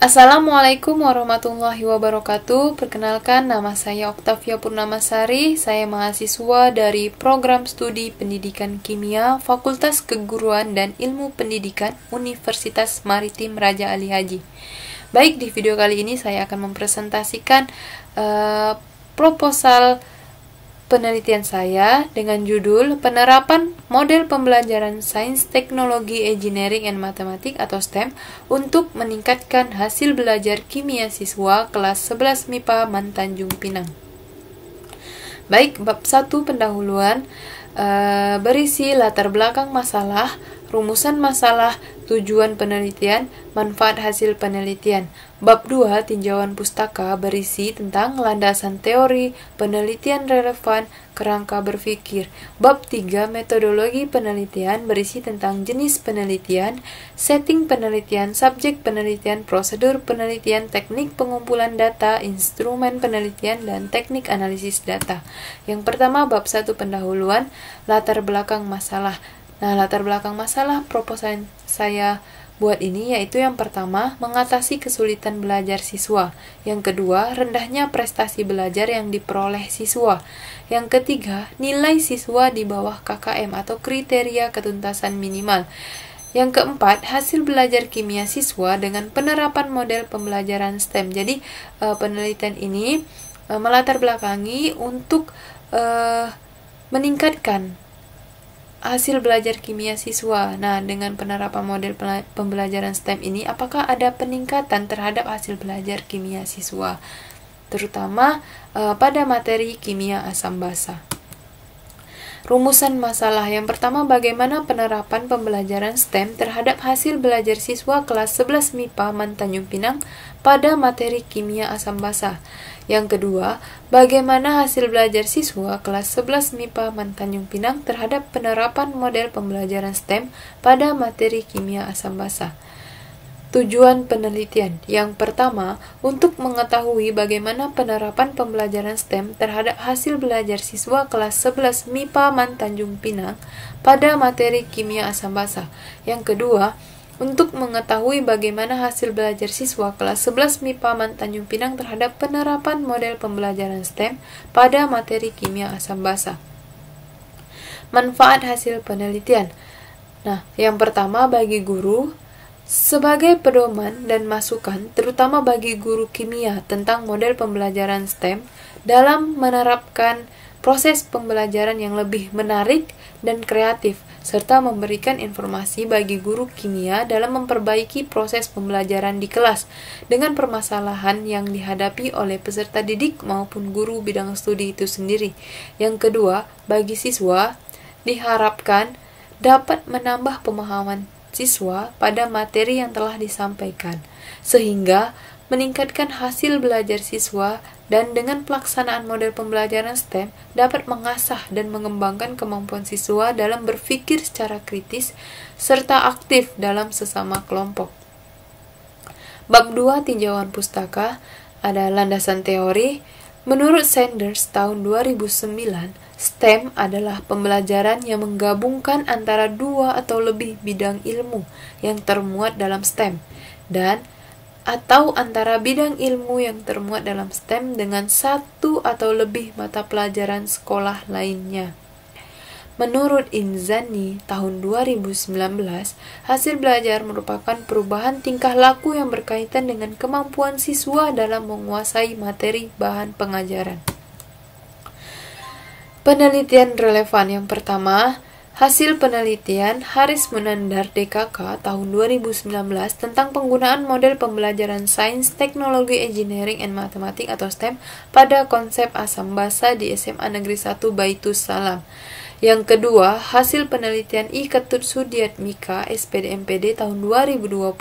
Assalamualaikum warahmatullahi wabarakatuh. Perkenalkan, nama saya Oktavia Purnamasari. Saya mahasiswa dari Program Studi Pendidikan Kimia Fakultas Keguruan dan Ilmu Pendidikan Universitas Maritim Raja Ali Haji. Baik, di video kali ini saya akan mempresentasikan proposal penelitian saya dengan judul Penerapan Model Pembelajaran Sains, Teknologi, Engineering, and Matematik atau STEM untuk meningkatkan hasil belajar kimia siswa kelas 11 MIPA Mantanjung Pinang. Baik, bab 1 pendahuluan berisi latar belakang masalah, rumusan masalah, tujuan penelitian, manfaat hasil penelitian. Bab 2 tinjauan pustaka berisi tentang landasan teori, penelitian relevan, kerangka berpikir. Bab 3 metodologi penelitian berisi tentang jenis penelitian, setting penelitian, subjek penelitian, prosedur penelitian, teknik pengumpulan data, instrumen penelitian, dan teknik analisis data. Yang pertama, bab 1 pendahuluan, latar belakang masalah. Nah, latar belakang masalah proposal yang saya buat ini yaitu yang pertama, mengatasi kesulitan belajar siswa. Yang kedua, rendahnya prestasi belajar yang diperoleh siswa. Yang ketiga, nilai siswa di bawah KKM atau kriteria ketuntasan minimal. Yang keempat, hasil belajar kimia siswa dengan penerapan model pembelajaran STEM. Jadi, penelitian ini melatar belakangi untuk meningkatkan hasil belajar kimia siswa. Nah, dengan penerapan model pembelajaran STEM ini, apakah ada peningkatan terhadap hasil belajar kimia siswa, terutama pada materi kimia asam basa. Rumusan masalah yang pertama, bagaimana penerapan pembelajaran STEM terhadap hasil belajar siswa kelas 11 MIPA Mantanjung Pinang pada materi kimia asam basa. Yang kedua, bagaimana hasil belajar siswa kelas 11 MIPA Mantanjung Pinang terhadap penerapan model pembelajaran STEM pada materi kimia asam basa. Tujuan penelitian yang pertama, untuk mengetahui bagaimana penerapan pembelajaran STEM terhadap hasil belajar siswa kelas 11 MIPA Mantanjung Pinang pada materi kimia asam basa. Yang kedua, untuk mengetahui bagaimana hasil belajar siswa kelas 11 MIPA Mantanjung Pinang terhadap penerapan model pembelajaran STEM pada materi kimia asam basa. Manfaat hasil penelitian. Nah, yang pertama, bagi guru, sebagai pedoman dan masukan, terutama bagi guru kimia tentang model pembelajaran STEM dalam menerapkan proses pembelajaran yang lebih menarik dan kreatif, serta memberikan informasi bagi guru kimia dalam memperbaiki proses pembelajaran di kelas dengan permasalahan yang dihadapi oleh peserta didik maupun guru bidang studi itu sendiri. Yang kedua, bagi siswa, diharapkan dapat menambah pemahaman siswa pada materi yang telah disampaikan, sehingga meningkatkan hasil belajar siswa dan dengan pelaksanaan model pembelajaran STEM dapat mengasah dan mengembangkan kemampuan siswa dalam berpikir secara kritis serta aktif dalam sesama kelompok. Bab 2 tinjauan pustaka ada landasan teori. Menurut Sanders tahun 2009, STEM adalah pembelajaran yang menggabungkan antara dua atau lebih bidang ilmu yang termuat dalam STEM dan atau antara bidang ilmu yang termuat dalam STEM dengan satu atau lebih mata pelajaran sekolah lainnya. Menurut Inzani tahun 2019, hasil belajar merupakan perubahan tingkah laku yang berkaitan dengan kemampuan siswa dalam menguasai materi bahan pengajaran. Penelitian relevan yang pertama, hasil penelitian Haris Munandar DKK tahun 2019 tentang penggunaan model pembelajaran sains, teknologi, engineering, and matematik atau STEM pada konsep asam basa di SMA Negeri 1 Baitus Salam. Yang kedua, hasil penelitian I. Ketut Sudiatmika SPD MPD tahun 2020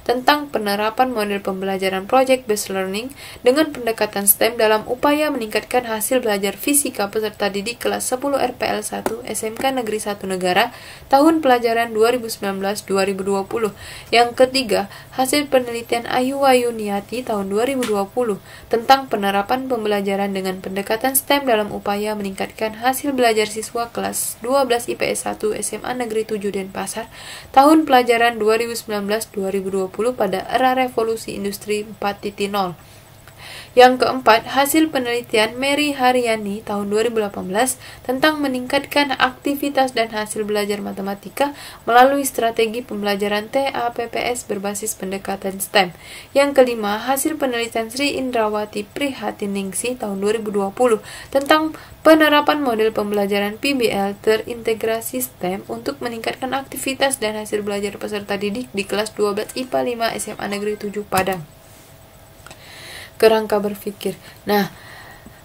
tentang penerapan model pembelajaran Project Based Learning dengan pendekatan STEM dalam upaya meningkatkan hasil belajar fisika peserta didik kelas 10 RPL 1 SMK Negeri 1 Negara tahun pelajaran 2019-2020. Yang ketiga, hasil penelitian Ayu Wayuniati tahun 2020 tentang penerapan pembelajaran dengan pendekatan STEM dalam upaya meningkatkan hasil belajar siswa kelas kelas 12 IPS 1 SMA Negeri 7 Denpasar tahun pelajaran 2019-2020 pada era revolusi industri 4.0. Yang keempat, hasil penelitian Mary Haryani tahun 2018 tentang meningkatkan aktivitas dan hasil belajar matematika melalui strategi pembelajaran TAPPS berbasis pendekatan STEM. Yang kelima, hasil penelitian Sri Indrawati Prihatiningsih tahun 2020 tentang penerapan model pembelajaran PBL terintegrasi STEM untuk meningkatkan aktivitas dan hasil belajar peserta didik di kelas 12 IPA 5 SMA Negeri 7 Padang. Kerangka berpikir. Nah,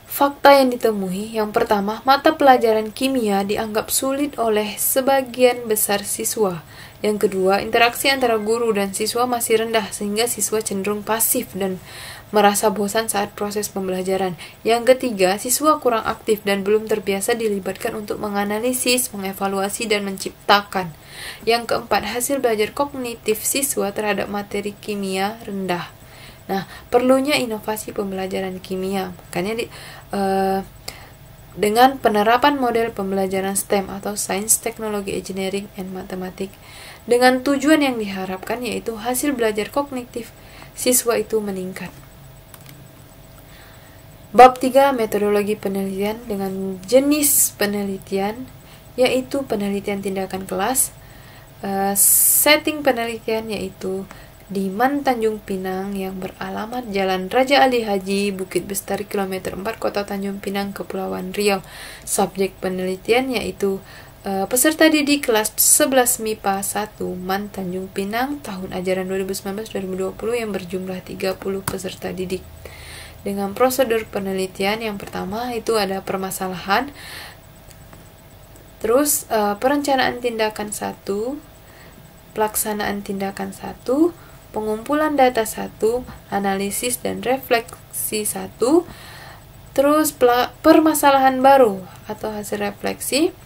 fakta yang ditemui, yang pertama, mata pelajaran kimia dianggap sulit oleh sebagian besar siswa. Yang kedua, interaksi antara guru dan siswa masih rendah sehingga siswa cenderung pasif dan merasa bosan saat proses pembelajaran. Yang ketiga, siswa kurang aktif dan belum terbiasa dilibatkan untuk menganalisis, mengevaluasi, dan menciptakan. Yang keempat, hasil belajar kognitif siswa terhadap materi kimia rendah. Nah, perlunya inovasi pembelajaran kimia. Makanya dengan penerapan model pembelajaran STEM atau Science, Technology, Engineering, and Mathematics dengan tujuan yang diharapkan yaitu hasil belajar kognitif siswa itu meningkat. Bab 3, metodologi penelitian dengan jenis penelitian yaitu penelitian tindakan kelas. Setting penelitian yaitu di Man Tanjung Pinang yang beralamat Jalan Raja Ali Haji, Bukit Bestari, kilometer 4, Kota Tanjung Pinang, Kepulauan Riau. Subjek penelitian yaitu peserta didik kelas 11 MIPA 1 Man Tanjung Pinang tahun ajaran 2019-2020 yang berjumlah 30 peserta didik. Dengan prosedur penelitian yang pertama itu ada permasalahan, terus perencanaan tindakan 1, pelaksanaan tindakan 1, pengumpulan data 1, analisis dan refleksi 1, terus permasalahan baru atau hasil refleksi,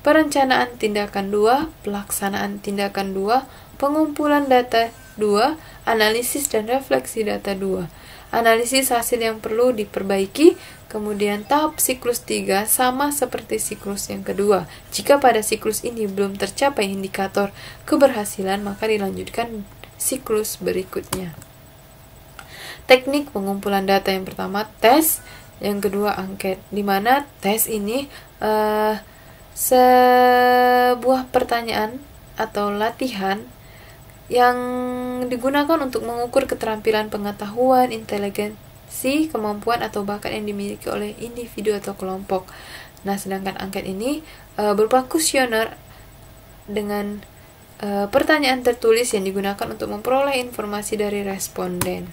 perencanaan tindakan 2, pelaksanaan tindakan 2, pengumpulan data 2, analisis dan refleksi data 2, analisis hasil yang perlu diperbaiki, kemudian tahap siklus 3 sama seperti siklus yang kedua. Jika pada siklus ini belum tercapai indikator keberhasilan, maka dilanjutkan siklus berikutnya. Teknik pengumpulan data yang pertama tes, yang kedua angket. Di mana tes ini sebuah pertanyaan atau latihan yang digunakan untuk mengukur keterampilan pengetahuan, inteligensi, kemampuan atau bakat yang dimiliki oleh individu atau kelompok. Nah, sedangkan angket ini berupa kuesioner dengan pertanyaan tertulis yang digunakan untuk memperoleh informasi dari responden.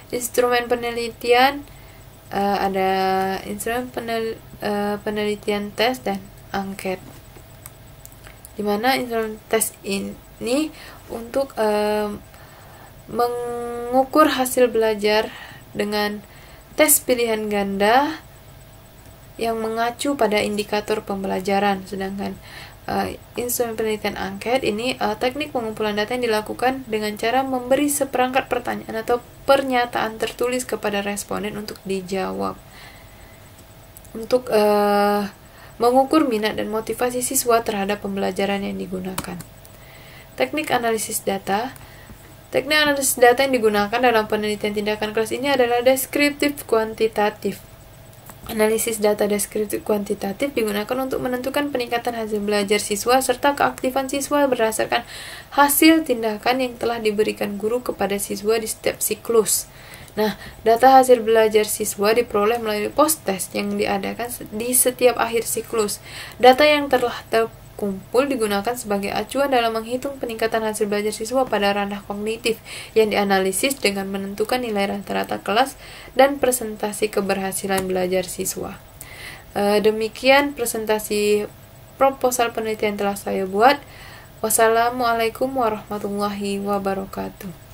Instrumen penelitian ada instrumen penelitian tes dan angket. Di mana instrumen tes ini untuk mengukur hasil belajar dengan tes pilihan ganda yang mengacu pada indikator pembelajaran, sedangkan instrumen penelitian angket ini teknik pengumpulan data yang dilakukan dengan cara memberi seperangkat pertanyaan atau pernyataan tertulis kepada responden untuk dijawab untuk mengukur minat dan motivasi siswa terhadap pembelajaran yang digunakan. Teknik analisis data. Teknik analisis data yang digunakan dalam penelitian tindakan kelas ini adalah deskriptif kuantitatif. Analisis data deskriptif kuantitatif digunakan untuk menentukan peningkatan hasil belajar siswa serta keaktifan siswa berdasarkan hasil tindakan yang telah diberikan guru kepada siswa di setiap siklus. Nah, data hasil belajar siswa diperoleh melalui post-test yang diadakan di setiap akhir siklus. Data yang telah terkumpul digunakan sebagai acuan dalam menghitung peningkatan hasil belajar siswa pada ranah kognitif yang dianalisis dengan menentukan nilai rata-rata kelas dan presentasi keberhasilan belajar siswa. Demikian presentasi proposal penelitian telah saya buat. Wassalamualaikum warahmatullahi wabarakatuh.